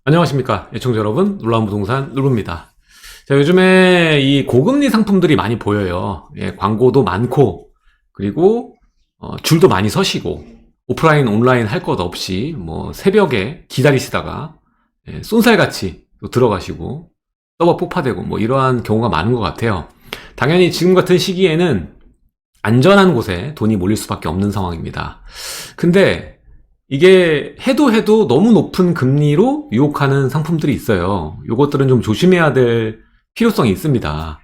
안녕하십니까 애청자 여러분, 놀라운 부동산 누루입니다. 자, 요즘에 이 고금리 상품들이 많이 보여요. 광고도 많고, 그리고 줄도 많이 서시고, 오프라인 온라인 할 것 없이 뭐 새벽에 기다리시다가 쏜살같이 또 들어가시고 서버 폭파되고 뭐 이러한 경우가 많은 것 같아요. 당연히 지금 같은 시기에는 안전한 곳에 돈이 몰릴 수밖에 없는 상황입니다. 근데 이게 해도 너무 높은 금리로 유혹하는 상품들이 있어요. 이것들은 좀 조심해야 될 필요성이 있습니다.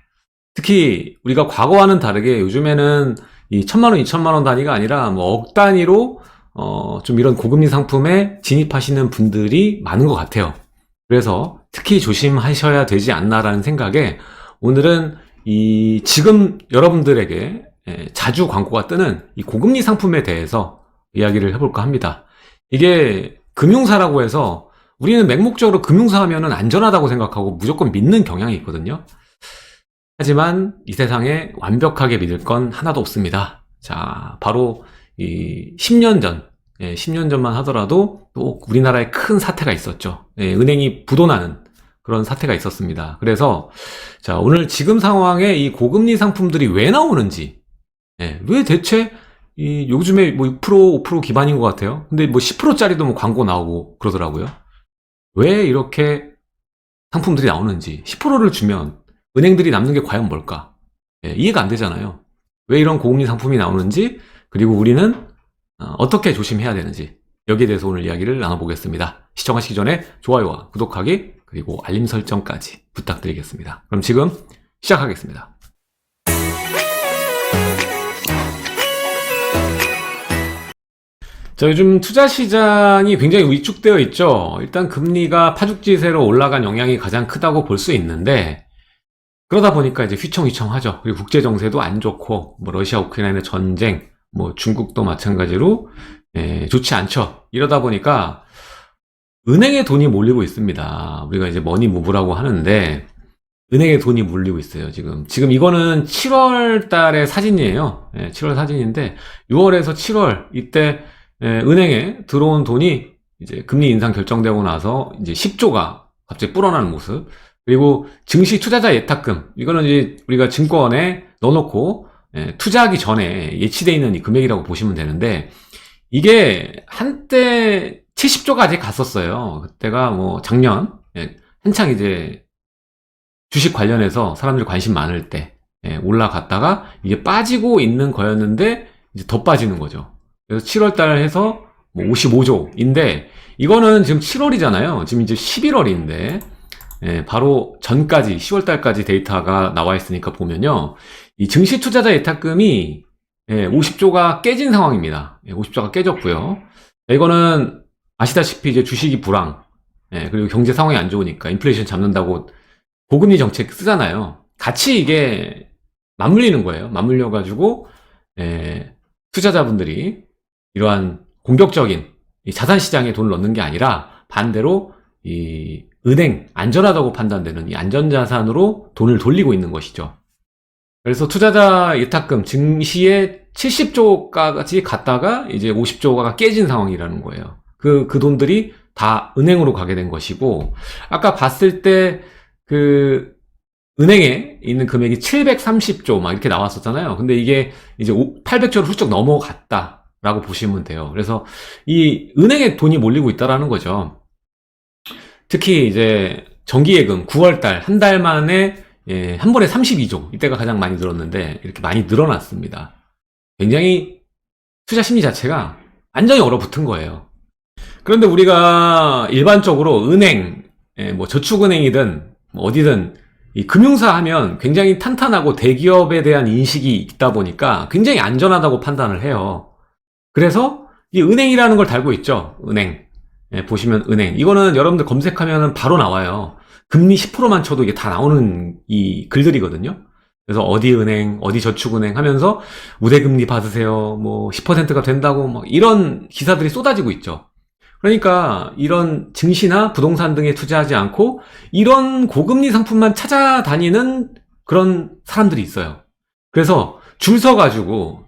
특히 우리가 과거와는 다르게 요즘에는 이 1,000만 원, 2,000만 원 단위가 아니라 뭐 억 단위로 좀 이런 고금리 상품에 진입하시는 분들이 많은 것 같아요. 그래서 특히 조심하셔야 되지 않나라는 생각에 오늘은 이 지금 여러분들에게 자주 광고가 뜨는 이 고금리 상품에 대해서 이야기를 해볼까 합니다. 이게 금융사라고 해서 우리는 맹목적으로 금융사 하면은 안전하다고 생각하고 무조건 믿는 경향이 있거든요. 하지만 이 세상에 완벽하게 믿을 건 하나도 없습니다. 자, 바로 이 10년 전, 10년 전만 하더라도 또 우리나라에 큰 사태가 있었죠. 은행이 부도나는 그런 사태가 있었습니다. 그래서 자, 오늘 지금 상황에 이 고금리 상품들이 왜 나오는지, 왜 대체 요즘에 뭐 6%, 5% 기반인 것 같아요. 근데 뭐 10%짜리도 뭐 광고 나오고 그러더라고요. 왜 이렇게 상품들이 나오는지, 10%를 주면 은행들이 남는 게 과연 뭘까? 이해가 안 되잖아요. 왜 이런 고금리 상품이 나오는지, 그리고 우리는 어떻게 조심해야 되는지, 여기에 대해서 오늘 이야기를 나눠보겠습니다. 시청하시기 전에 좋아요와 구독하기, 그리고 알림 설정까지 부탁드리겠습니다. 그럼 지금 시작하겠습니다. 자, 요즘 투자 시장이 굉장히 위축되어 있죠. 일단 금리가 파죽지세로 올라간 영향이 가장 크다고 볼 수 있는데, 그러다 보니까 이제 휘청휘청하죠. 그리고 국제 정세도 안 좋고, 뭐 러시아 우크라이나 전쟁, 뭐 중국도 마찬가지로 좋지 않죠. 이러다 보니까 은행에 돈이 몰리고 있습니다. 우리가 이제 머니 무브라고 하는데 은행에 돈이 몰리고 있어요. 지금 이거는 7월 달의 사진이에요. 7월 사진인데 6월에서 7월 이때 은행에 들어온 돈이 이제 금리 인상 결정되고 나서 이제 10조가 갑자기 불어나는 모습. 그리고 증시 투자자 예탁금, 이거는 이제 우리가 증권에 넣어놓고 투자하기 전에 예치되어 있는 이 금액이라고 보시면 되는데, 이게 한때 70조까지 갔었어요. 그때가 뭐 작년 한창 이제 주식 관련해서 사람들이 관심 많을 때 올라갔다가 이게 빠지고 있는 거였는데 이제 더 빠지는 거죠. 그래서 7월달 해서 뭐 55조인데 이거는 지금 7월이잖아요. 지금 이제 11월인데 바로 전까지 10월달까지 데이터가 나와 있으니까 보면요, 이 증시 투자자 예탁금이 50조가 깨진 상황입니다. 50조가 깨졌고요. 이거는 아시다시피 이제 주식이 불황, 그리고 경제 상황이 안 좋으니까 인플레이션 잡는다고 고금리 정책 쓰잖아요. 같이 이게 맞물리는 거예요. 맞물려가지고 투자자분들이 이러한 공격적인 이 자산시장에 돈을 넣는 게 아니라 반대로 이 은행, 안전하다고 판단되는 이 안전자산으로 돈을 돌리고 있는 것이죠. 그래서 투자자 예탁금 증시에 70조까지 갔다가 이제 50조가 깨진 상황이라는 거예요. 그 돈들이 다 은행으로 가게 된 것이고, 아까 봤을 때 그 은행에 있는 금액이 730조 막 이렇게 나왔었잖아요. 근데 이게 이제 800조를 훌쩍 넘어갔다라고 보시면 돼요. 그래서 이 은행에 돈이 몰리고 있다라는 거죠. 특히 이제 정기예금 9월달 한 달 만에 한 번에 32조, 이때가 가장 많이 늘었는데 이렇게 많이 늘어났습니다. 굉장히 투자 심리 자체가 완전히 얼어붙은 거예요. 그런데 우리가 일반적으로 은행, 뭐 저축은행이든 뭐 어디든 이 금융사 하면 굉장히 탄탄하고 대기업에 대한 인식이 있다 보니까 굉장히 안전하다고 판단을 해요. 그래서 이 은행이라는 걸 달고 있죠. 은행. 보시면 은행. 이거는 여러분들 검색하면 바로 나와요. 금리 10%만 쳐도 이게 다 나오는 이 글들이거든요. 그래서 어디 은행, 어디 저축은행 하면서 우대금리 받으세요. 뭐 10%가 된다고 뭐 이런 기사들이 쏟아지고 있죠. 그러니까 이런 증시나 부동산 등에 투자하지 않고 이런 고금리 상품만 찾아다니는 그런 사람들이 있어요. 그래서 줄 서가지고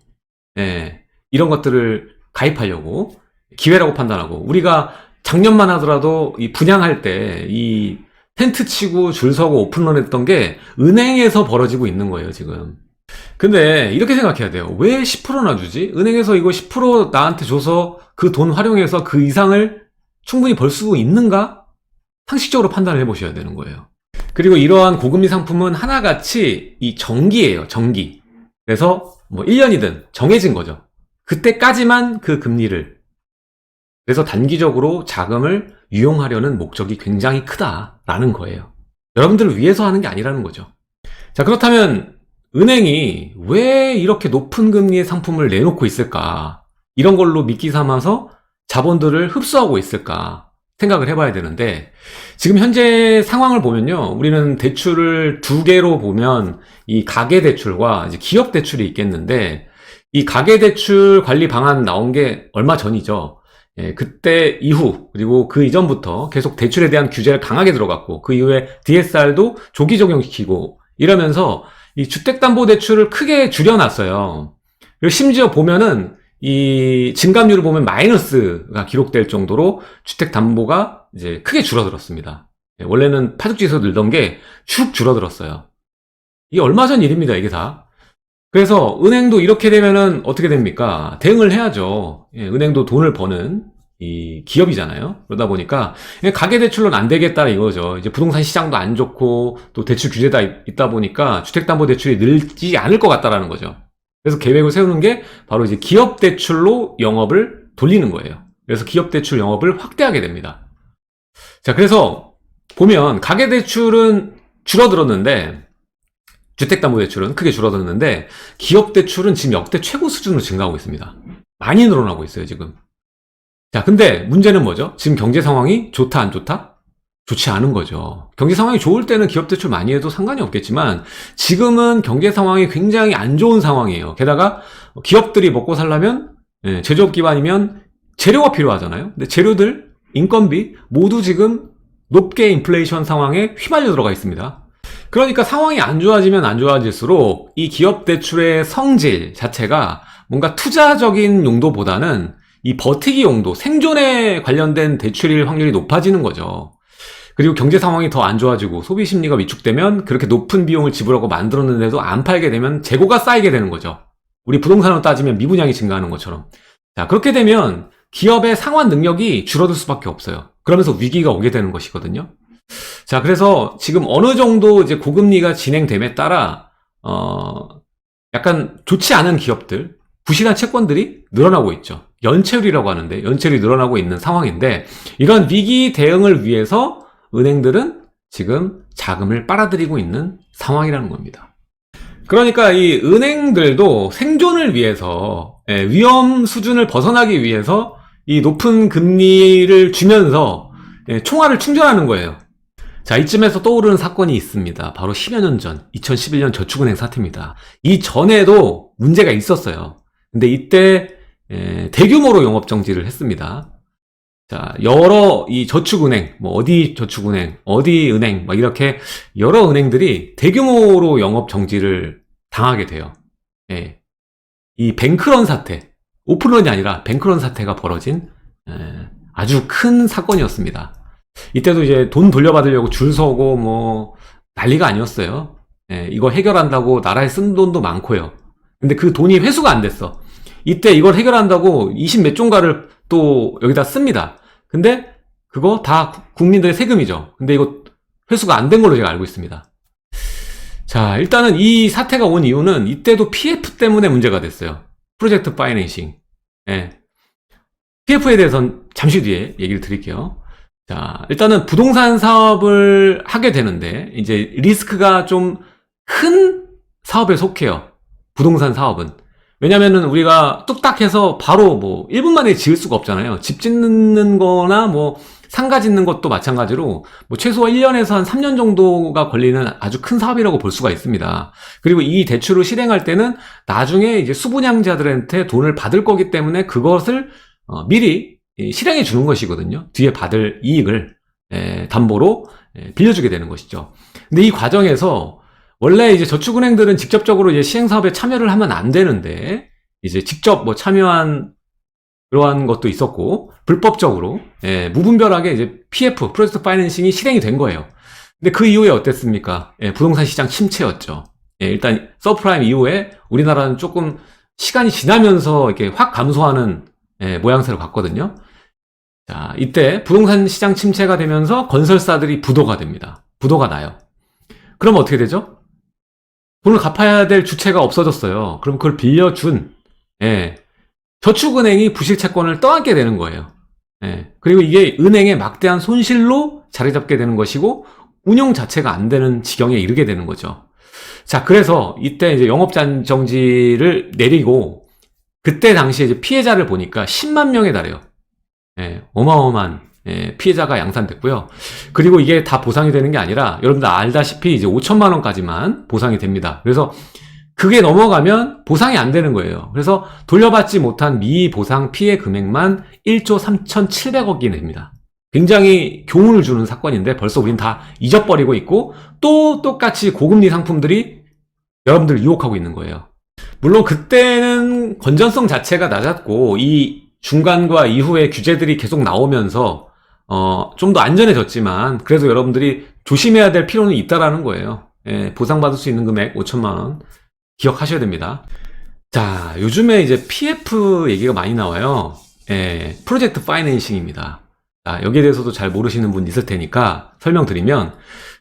이런 것들을 가입하려고 기회라고 판단하고, 우리가 작년만 하더라도 이 분양할 때 이 텐트 치고 줄 서고 오픈런 했던 게 은행에서 벌어지고 있는 거예요, 지금. 근데 이렇게 생각해야 돼요. 왜 10%나 주지? 은행에서 이거 10% 나한테 줘서 그 돈 활용해서 그 이상을 충분히 벌 수 있는가? 상식적으로 판단을 해보셔야 되는 거예요. 그리고 이러한 고금리 상품은 하나같이 이 정기예요, 정기. 그래서 뭐 1년이든 정해진 거죠. 그때까지만 그 금리를. 그래서 단기적으로 자금을 유용하려는 목적이 굉장히 크다라는 거예요. 여러분들을 위해서 하는 게 아니라는 거죠. 자, 그렇다면 은행이 왜 이렇게 높은 금리의 상품을 내놓고 있을까? 이런 걸로 미끼 삼아서 자본들을 흡수하고 있을까? 생각을 해봐야 되는데, 지금 현재 상황을 보면요, 우리는 대출을 두 개로 보면 이 가계대출과 이제 기업대출이 있겠는데, 이 가계대출 관리 방안 나온 게 얼마 전이죠. 예, 그때 이후 그리고 그 이전부터 계속 대출에 대한 규제를 강하게 들어갔고, 그 이후에 DSR도 조기 적용시키고 이러면서 이 주택담보대출을 크게 줄여놨어요. 그리고 심지어 보면은 이 증감률을 보면 마이너스가 기록될 정도로 주택담보가 이제 크게 줄어들었습니다. 예, 원래는 파죽지에서 늘던 게 쭉 줄어들었어요. 이게 얼마 전 일입니다, 이게 다. 그래서 은행도 이렇게 되면은 어떻게 됩니까? 대응을 해야죠. 예, 은행도 돈을 버는 이 기업이잖아요. 그러다 보니까 가계대출로는 안 되겠다 이거죠. 이제 부동산 시장도 안 좋고 또 대출 규제가 있다 보니까 주택담보대출이 늘지 않을 것 같다라는 거죠. 그래서 계획을 세우는 게 바로 이제 기업대출로 영업을 돌리는 거예요. 그래서 기업대출 영업을 확대하게 됩니다. 자, 그래서 보면 가계대출은 줄어들었는데, 주택담보대출은 크게 줄어들었는데, 기업대출은 지금 역대 최고 수준으로 증가하고 있습니다. 많이 늘어나고 있어요, 지금. 자, 근데 문제는 뭐죠? 지금 경제 상황이 좋다, 안 좋다? 좋지 않은 거죠. 경제 상황이 좋을 때는 기업대출 많이 해도 상관이 없겠지만, 지금은 경제 상황이 굉장히 안 좋은 상황이에요. 게다가 기업들이 먹고 살려면, 제조업 기반이면 재료가 필요하잖아요. 근데 재료들, 인건비 모두 지금 높게 인플레이션 상황에 휘말려 들어가 있습니다. 그러니까 상황이 안 좋아지면 안 좋아질수록 이 기업 대출의 성질 자체가 뭔가 투자적인 용도보다는 이 버티기 용도, 생존에 관련된 대출일 확률이 높아지는 거죠. 그리고 경제 상황이 더 안 좋아지고 소비 심리가 위축되면 그렇게 높은 비용을 지불하고 만들었는데도 안 팔게 되면 재고가 쌓이게 되는 거죠. 우리 부동산으로 따지면 미분양이 증가하는 것처럼. 자, 그렇게 되면 기업의 상환 능력이 줄어들 수밖에 없어요. 그러면서 위기가 오게 되는 것이거든요. 자, 그래서 지금 어느 정도 이제 고금리가 진행됨에 따라, 약간 좋지 않은 기업들, 부실한 채권들이 늘어나고 있죠. 연체율이라고 하는데, 연체율이 늘어나고 있는 상황인데, 이런 위기 대응을 위해서 은행들은 지금 자금을 빨아들이고 있는 상황이라는 겁니다. 그러니까 이 은행들도 생존을 위해서, 위험 수준을 벗어나기 위해서 이 높은 금리를 주면서 총알을 충전하는 거예요. 자, 이쯤에서 떠오르는 사건이 있습니다. 바로 10여 년 전, 2011년 저축은행 사태입니다. 이전에도 문제가 있었어요. 근데 이때 대규모로 영업정지를 했습니다. 자, 여러 이 저축은행, 뭐 어디 저축은행, 어디 은행, 막 이렇게 여러 은행들이 대규모로 영업정지를 당하게 돼요. 예. 이 뱅크런 사태, 오픈런이 아니라 뱅크런 사태가 벌어진 아주 큰 사건이었습니다. 이때도 이제 돈 돌려받으려고 줄 서고 뭐 난리가 아니었어요. 예, 이거 해결한다고 나라에 쓴 돈도 많고요. 근데 그 돈이 회수가 안 됐어. 이때 이걸 해결한다고 20 몇 종가를 또 여기다 씁니다. 근데 그거 다 국민들의 세금이죠. 근데 이거 회수가 안 된 걸로 제가 알고 있습니다. 자, 일단은 이 사태가 온 이유는 이때도 PF 때문에 문제가 됐어요. 프로젝트 파이낸싱. 예. PF에 대해서는 잠시 뒤에 얘기를 드릴게요. 자, 일단은 부동산 사업을 하게 되는데, 이제 리스크가 좀 큰 사업에 속해요. 부동산 사업은. 왜냐면은 우리가 뚝딱 해서 바로 뭐 1분 만에 지을 수가 없잖아요. 집 짓는 거나 뭐 상가 짓는 것도 마찬가지로 뭐 최소 1년에서 한 3년 정도가 걸리는 아주 큰 사업이라고 볼 수가 있습니다. 그리고 이 대출을 실행할 때는 나중에 이제 수분양자들한테 돈을 받을 거기 때문에 그것을 미리 실행해 주는 것이거든요. 뒤에 받을 이익을 담보로 빌려주게 되는 것이죠. 근데 이 과정에서 원래 이제 저축은행들은 직접적으로 이제 시행사업에 참여를 하면 안 되는데, 이제 직접 뭐 참여한 그러한 것도 있었고, 불법적으로, 무분별하게 이제 PF, 프로젝트 파이낸싱이 실행이 된 거예요. 근데 그 이후에 어땠습니까? 부동산 시장 침체였죠. 일단, 서프라임 이후에 우리나라는 조금 시간이 지나면서 이렇게 확 감소하는 모양새로 갔거든요. 자, 이때 부동산 시장 침체가 되면서 건설사들이 부도가 됩니다. 부도가 나요. 그럼 어떻게 되죠? 돈을 갚아야 될 주체가 없어졌어요. 그럼 그걸 빌려준 저축은행이 부실채권을 떠안게 되는 거예요. 그리고 이게 은행의 막대한 손실로 자리 잡게 되는 것이고 운용 자체가 안 되는 지경에 이르게 되는 거죠. 자, 그래서 이때 이제 영업정지를 내리고 그때 당시에 이제 피해자를 보니까 10만 명에 달해요. 어마어마한 피해자가 양산됐고요. 그리고 이게 다 보상이 되는 게 아니라 여러분들 알다시피 이제 5천만 원까지만 보상이 됩니다. 그래서 그게 넘어가면 보상이 안 되는 거예요. 그래서 돌려받지 못한 미보상 피해 금액만 1조 3,700억이 됩니다. 굉장히 교훈을 주는 사건인데 벌써 우린 다 잊어버리고 있고 또 똑같이 고금리 상품들이 여러분들 유혹하고 있는 거예요. 물론 그때는 건전성 자체가 낮았고 이 중간과 이후에 규제들이 계속 나오면서 좀 더 안전해졌지만 그래도 여러분들이 조심해야 될 필요는 있다라는 거예요. 보상받을 수 있는 금액 5천만 원 기억하셔야 됩니다. 자, 요즘에 이제 PF 얘기가 많이 나와요. 프로젝트 파이낸싱입니다. 자, 여기에 대해서도 잘 모르시는 분 있을 테니까 설명드리면,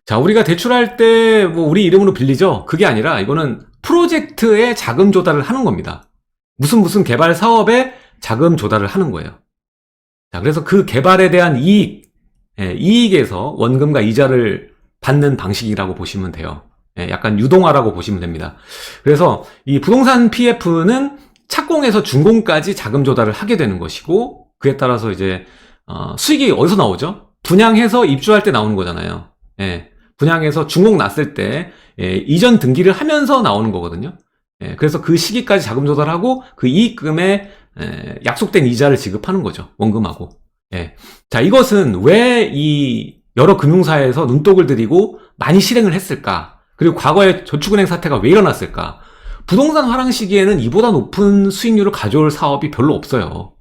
자, 우리가 대출할 때 뭐 우리 이름으로 빌리죠? 그게 아니라 이거는 프로젝트에 자금 조달을 하는 겁니다. 무슨 개발 사업에 자금 조달을 하는 거예요. 자, 그래서 그 개발에 대한 이익에서 원금과 이자를 받는 방식이라고 보시면 돼요. 약간 유동화라고 보시면 됩니다. 그래서 이 부동산 PF는 착공에서 준공까지 자금 조달을 하게 되는 것이고, 그에 따라서 이제 수익이 어디서 나오죠? 분양해서 입주할 때 나오는 거잖아요. 분양해서 준공 났을 때 이전 등기를 하면서 나오는 거거든요. 그래서 그 시기까지 자금 조달하고 그 이익금에 약속된 이자를 지급하는 거죠. 원금하고. 자, 이것은 왜 이 여러 금융사에서 눈독을 들이고 많이 실행을 했을까? 그리고 과거에 저축은행 사태가 왜 일어났을까? 부동산 하락 시기에는 이보다 높은 수익률을 가져올 사업이 별로 없어요.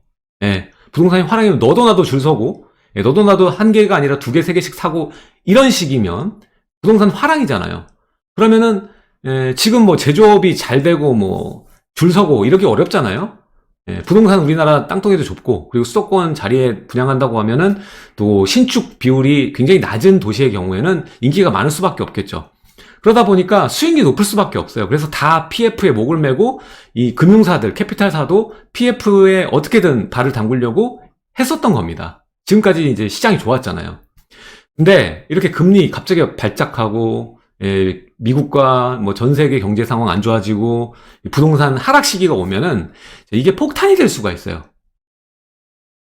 부동산이 하락이면 너도 나도 줄 서고, 너도 나도 한 개가 아니라 두 개, 세 개씩 사고, 이런 식이면 부동산 화랑이잖아요. 그러면은, 지금 뭐 제조업이 잘 되고, 뭐, 줄 서고, 이렇게 어렵잖아요? 부동산 우리나라 땅덩이도 좁고, 그리고 수도권 자리에 분양한다고 하면은 또 신축 비율이 굉장히 낮은 도시의 경우에는 인기가 많을 수밖에 없겠죠. 그러다 보니까 수익률이 높을 수밖에 없어요. 그래서 다 PF에 목을 메고 이 금융사들, 캐피탈사도 PF에 어떻게든 발을 담그려고 했었던 겁니다. 지금까지 이제 시장이 좋았잖아요. 근데 이렇게 금리 갑자기 발작하고 미국과 뭐 전 세계 경제 상황 안 좋아지고 부동산 하락 시기가 오면은 이게 폭탄이 될 수가 있어요.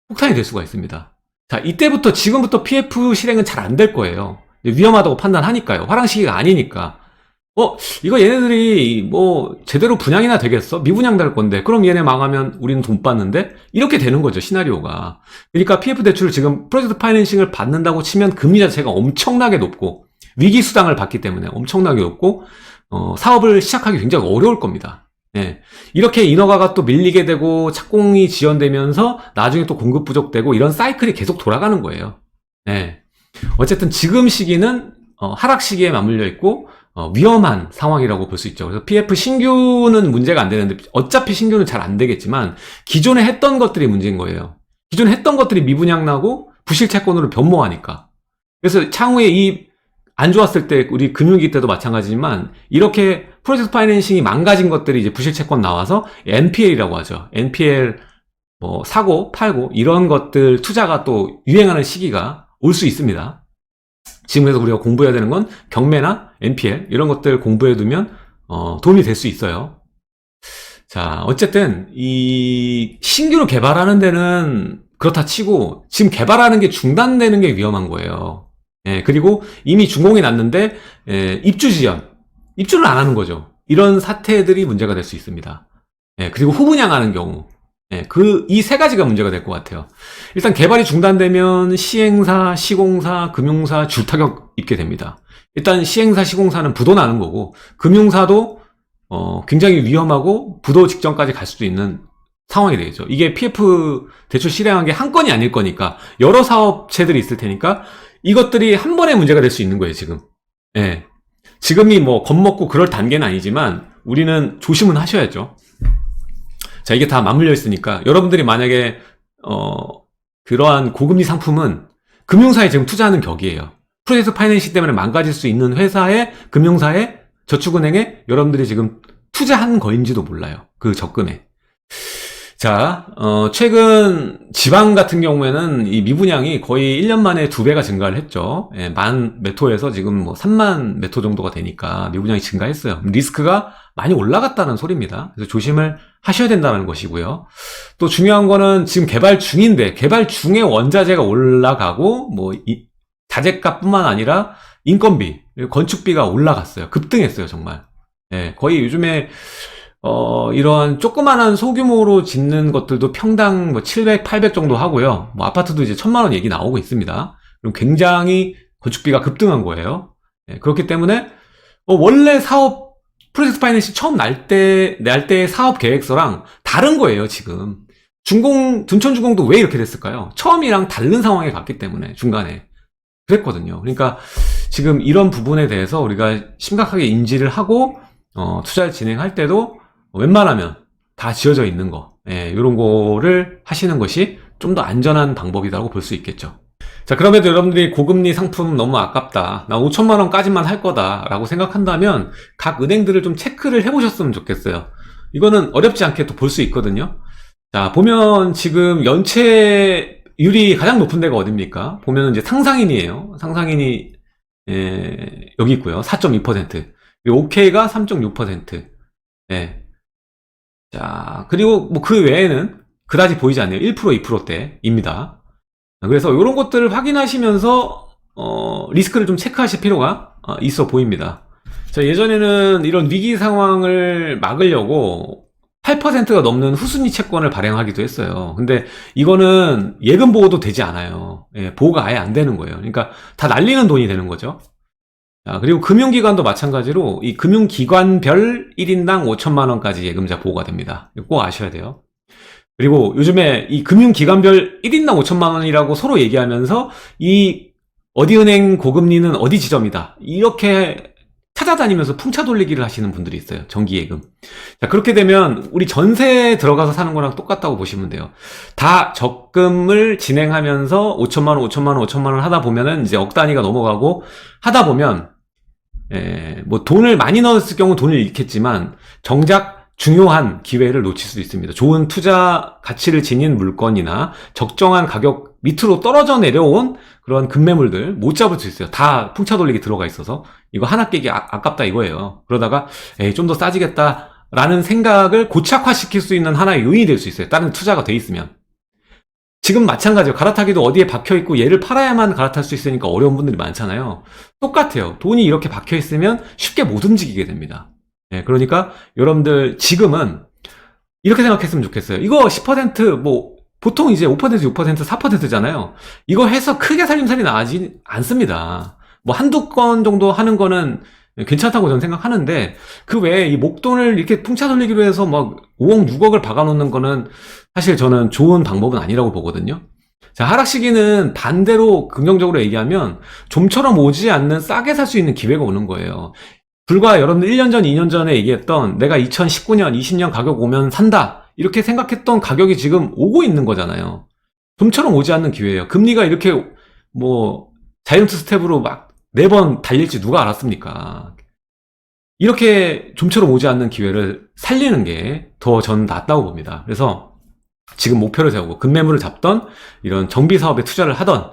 폭탄이 될 수가 있습니다. 자, 이때부터 지금부터 PF 실행은 잘 안 될 거예요. 위험하다고 판단하니까요. 화랑 시기가 아니니까. 이거 얘네들이 뭐 제대로 분양이나 되겠어? 미분양 될 건데. 그럼 얘네 망하면 우리는 돈 받는데? 이렇게 되는 거죠, 시나리오가. 그러니까 PF 대출을 지금 프로젝트 파이낸싱을 받는다고 치면 금리 자체가 엄청나게 높고 위기 수당을 받기 때문에 엄청나게 높고 사업을 시작하기 굉장히 어려울 겁니다. 이렇게 인허가가 또 밀리게 되고 착공이 지연되면서 나중에 또 공급 부족되고 이런 사이클이 계속 돌아가는 거예요. 어쨌든 지금 시기는 하락 시기에 맞물려 있고 위험한 상황이라고 볼 수 있죠. 그래서 PF 신규는 문제가 안 되는데 어차피 신규는 잘 안 되겠지만 기존에 했던 것들이 문제인 거예요. 기존에 했던 것들이 미분양 나고 부실채권으로 변모하니까. 그래서 차후에 이 안 좋았을 때 우리 금융위기 때도 마찬가지지만 이렇게 프로젝트 파이낸싱이 망가진 것들이 이제 부실채권 나와서 NPL이라고 하죠. NPL 뭐 사고 팔고 이런 것들 투자가 또 유행하는 시기가 올 수 있습니다. 지금 그래서 우리가 공부해야 되는 건 경매나 NPL 이런 것들 공부해두면 도움이 될 수 있어요. 자, 어쨌든 이 신규로 개발하는 데는 그렇다 치고 지금 개발하는 게 중단되는 게 위험한 거예요. 그리고 이미 준공이 났는데 입주 지연, 입주를 안 하는 거죠. 이런 사태들이 문제가 될 수 있습니다. 그리고 후분양하는 경우, 이 세 가지가 문제가 될 것 같아요. 일단 개발이 중단되면 시행사, 시공사, 금융사 줄타격 입게 됩니다. 일단 시행사, 시공사는 부도 나는 거고 금융사도 굉장히 위험하고 부도 직전까지 갈 수도 있는 상황이 되겠죠. 이게 PF 대출 실행한 게 한 건이 아닐 거니까 여러 사업체들이 있을 테니까 이것들이 한 번에 문제가 될 수 있는 거예요, 지금. 예. 지금이 뭐 겁먹고 그럴 단계는 아니지만 우리는 조심은 하셔야죠. 자, 이게 다 맞물려 있으니까 여러분들이 만약에 그러한 고금리 상품은 금융사에 지금 투자하는 격이에요. 프로젝트 파이낸싱 때문에 망가질 수 있는 회사에, 금융사에, 저축은행에 여러분들이 지금 투자한 거인지도 몰라요. 그 적금에. 자, 최근 지방 같은 경우에는 이 미분양이 거의 1년 만에 2배가 증가를 했죠. 예, 10,000매토에서 지금 뭐 30,000매토 정도가 되니까 미분양이 증가했어요. 리스크가 많이 올라갔다는 소리입니다. 그래서 조심을 하셔야 된다는 것이고요. 또 중요한 거는 지금 개발 중인데, 개발 중에 원자재가 올라가고, 뭐, 자재값뿐만 아니라 인건비, 건축비가 올라갔어요. 급등했어요, 정말. 예, 거의 요즘에 이런 조그만한 소규모로 짓는 것들도 평당 뭐 700, 800 정도 하고요. 뭐 아파트도 이제 1,000만 원 얘기 나오고 있습니다. 그럼 굉장히 건축비가 급등한 거예요. 예, 그렇기 때문에 원래 사업 프로젝트 파이낸싱 처음 날 때의 사업 계획서랑 다른 거예요, 지금. 둔촌주공도 왜 이렇게 됐을까요? 처음이랑 다른 상황에 갔기 때문에 중간에 그랬거든요. 그러니까 지금 이런 부분에 대해서 우리가 심각하게 인지를 하고 투자를 진행할 때도 웬만하면 다 지어져 있는 거, 예, 이런 거를 하시는 것이 좀 더 안전한 방법이라고 볼 수 있겠죠. 자, 그럼에도 여러분들이 고금리 상품 너무 아깝다, 나 5천만 원까지만 할 거다 라고 생각한다면 각 은행들을 좀 체크를 해보셨으면 좋겠어요. 이거는 어렵지 않게 또 볼 수 있거든요. 자, 보면 지금 연체율이 가장 높은 데가 어딥니까? 보면 이제 상상인이에요. 상상인이 여기 있고요. 4.2%. 그리고 OK가 3.6%. 예. 자, 그리고 뭐 그 외에는 그다지 보이지 않네요. 1%, 2%대입니다. 그래서 이런 것들을 확인하시면서 리스크를 좀 체크하실 필요가 있어 보입니다. 자, 예전에는 이런 위기 상황을 막으려고 8%가 넘는 후순위 채권을 발행하기도 했어요. 근데 이거는 예금 보호도 되지 않아요. 예, 보호가 아예 안 되는 거예요. 그러니까 다 날리는 돈이 되는 거죠. 자, 그리고 금융기관도 마찬가지로 이 금융기관별 1인당 5천만 원까지 예금자 보호가 됩니다. 이거 꼭 아셔야 돼요. 그리고 요즘에 이 금융기관별 1인당 5천만 원이라고 서로 얘기하면서 이 어디 은행 고금리는 어디 지점이다, 이렇게 찾아다니면서 풍차 돌리기를 하시는 분들이 있어요. 정기예금. 자, 그렇게 되면 우리 전세에 들어가서 사는 거랑 똑같다고 보시면 돼요. 다 적금을 진행하면서 5천만 원, 5천만 원, 5천만 원 하다 보면은 이제 억 단위가 넘어가고 하다 보면 뭐 돈을 많이 넣었을 경우 돈을 잃겠지만 정작 중요한 기회를 놓칠 수도 있습니다. 좋은 투자 가치를 지닌 물건이나 적정한 가격 밑으로 떨어져 내려온 그런 금매물들 못 잡을 수 있어요. 다 풍차 돌리기 들어가 있어서 이거 하나 깨기 아깝다 이거예요. 그러다가 좀 더 싸지겠다라는 생각을 고착화시킬 수 있는 하나의 요인이 될 수 있어요. 다른 투자가 돼 있으면. 지금 마찬가지예요. 갈아타기도 어디에 박혀있고 얘를 팔아야만 갈아탈 수 있으니까 어려운 분들이 많잖아요. 똑같아요. 돈이 이렇게 박혀있으면 쉽게 못 움직이게 됩니다. 그러니까 여러분들 지금은 이렇게 생각했으면 좋겠어요. 이거 10% 뭐 보통 이제 5%, 6%, 4%잖아요. 이거 해서 크게 살림살이 나지 않습니다. 뭐 한두 건 정도 하는 거는 괜찮다고 저는 생각하는데 그 외에 이 목돈을 이렇게 풍차 돌리기로 해서 막 5억, 6억을 박아놓는 거는 사실 저는 좋은 방법은 아니라고 보거든요. 자, 하락 시기는 반대로 긍정적으로 얘기하면 좀처럼 오지 않는 싸게 살 수 있는 기회가 오는 거예요. 불과 여러분들 1년 전, 2년 전에 얘기했던 내가 2019년, 20년 가격 오면 산다 이렇게 생각했던 가격이 지금 오고 있는 거잖아요. 좀처럼 오지 않는 기회예요. 금리가 이렇게 뭐 자이언트 스텝으로 막 4번 달릴지 누가 알았습니까? 이렇게 좀처럼 오지 않는 기회를 살리는 게 더 전 낫다고 봅니다. 그래서 지금 목표를 세우고 급매물을 잡던 이런 정비 사업에 투자를 하던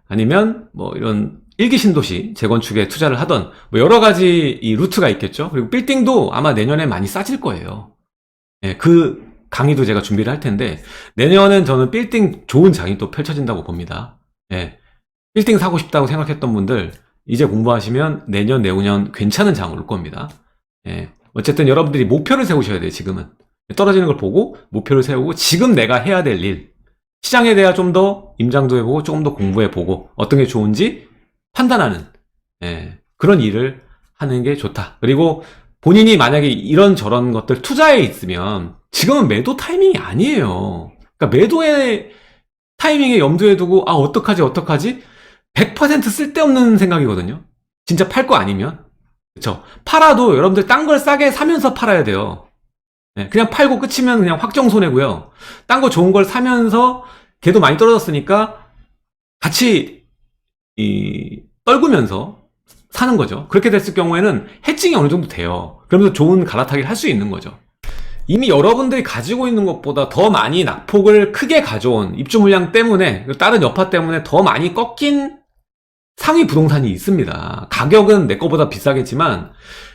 아니면 뭐 이런 일기 신도시 재건축에 투자를 하던 뭐 여러 가지 이 루트가 있겠죠. 그리고 빌딩도 아마 내년에 많이 싸질 거예요. 그 강의도 제가 준비를 할 텐데 내년은 저는 빌딩 좋은 장이 또 펼쳐진다고 봅니다. 빌딩 사고 싶다고 생각했던 분들 이제 공부하시면 내년, 내후년 괜찮은 장 올 겁니다. 어쨌든 여러분들이 목표를 세우셔야 돼요. 지금은 떨어지는 걸 보고 목표를 세우고 지금 내가 해야 될 일, 시장에 대해 좀 더 임장도 해보고 조금 더 공부해보고 어떤 게 좋은지 판단하는 그런 일을 하는 게 좋다. 그리고 본인이 만약에 이런저런 것들 투자에 있으면 지금은 매도 타이밍이 아니에요. 그러니까 매도의 타이밍에 염두에 두고 어떡하지 100% 쓸데없는 생각이거든요. 진짜 팔 거 아니면. 그쵸? 팔아도 여러분들 딴 걸 싸게 사면서 팔아야 돼요. 그냥 팔고 끝이면 그냥 확정 손해고요. 딴 거 좋은 걸 사면서 걔도 많이 떨어졌으니까 같이 떨구면서 사는 거죠. 그렇게 됐을 경우에는 해칭이 어느 정도 돼요. 그러면서 좋은 갈아타기를 할 수 있는 거죠. 이미 여러분들이 가지고 있는 것보다 더 많이 낙폭을 크게 가져온 입주 물량 때문에, 다른 여파 때문에 더 많이 꺾인 상위 부동산이 있습니다. 가격은 내 거보다 비싸겠지만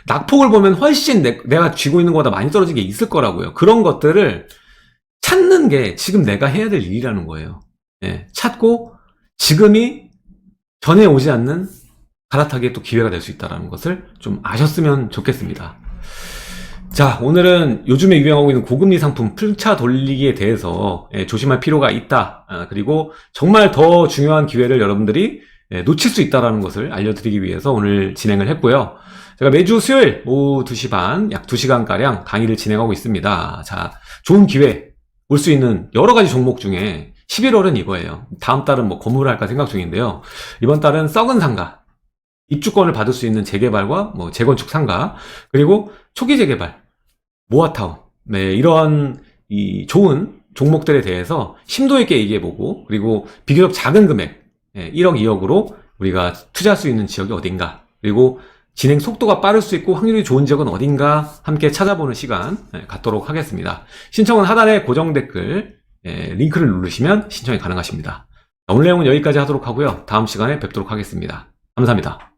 낙폭을 보면 훨씬 내가 쥐고 있는 것보다 많이 떨어진 게 있을 거라고요. 그런 것들을 찾는 게 지금 내가 해야 될 일이라는 거예요. 찾고 지금이 전에 오지 않는 갈아타기의 또 기회가 될 수 있다는 것을 좀 아셨으면 좋겠습니다. 자, 오늘은 요즘에 유행하고 있는 고금리 상품 풀차 돌리기에 대해서 조심할 필요가 있다. 그리고 정말 더 중요한 기회를 여러분들이 놓칠 수 있다는 것을 알려드리기 위해서 오늘 진행을 했고요. 제가 매주 수요일 오후 2시 반, 약 2시간가량 강의를 진행하고 있습니다. 자, 좋은 기회, 올 수 있는 여러 가지 종목 중에 11월은 이거예요. 다음 달은 뭐 건물을 할까 생각 중인데요. 이번 달은 썩은 상가, 입주권을 받을 수 있는 재개발과 뭐 재건축 상가, 그리고 초기 재개발, 모아타운, 이런 이 좋은 종목들에 대해서 심도 있게 얘기해보고, 그리고 비교적 작은 금액, 1억, 2억으로 우리가 투자할 수 있는 지역이 어딘가, 그리고 진행 속도가 빠를 수 있고 확률이 좋은 지역은 어딘가 함께 찾아보는 시간 갖도록 하겠습니다. 신청은 하단에 고정 댓글 링크를 누르시면 신청이 가능하십니다. 오늘 내용은 여기까지 하도록 하고요. 다음 시간에 뵙도록 하겠습니다. 감사합니다.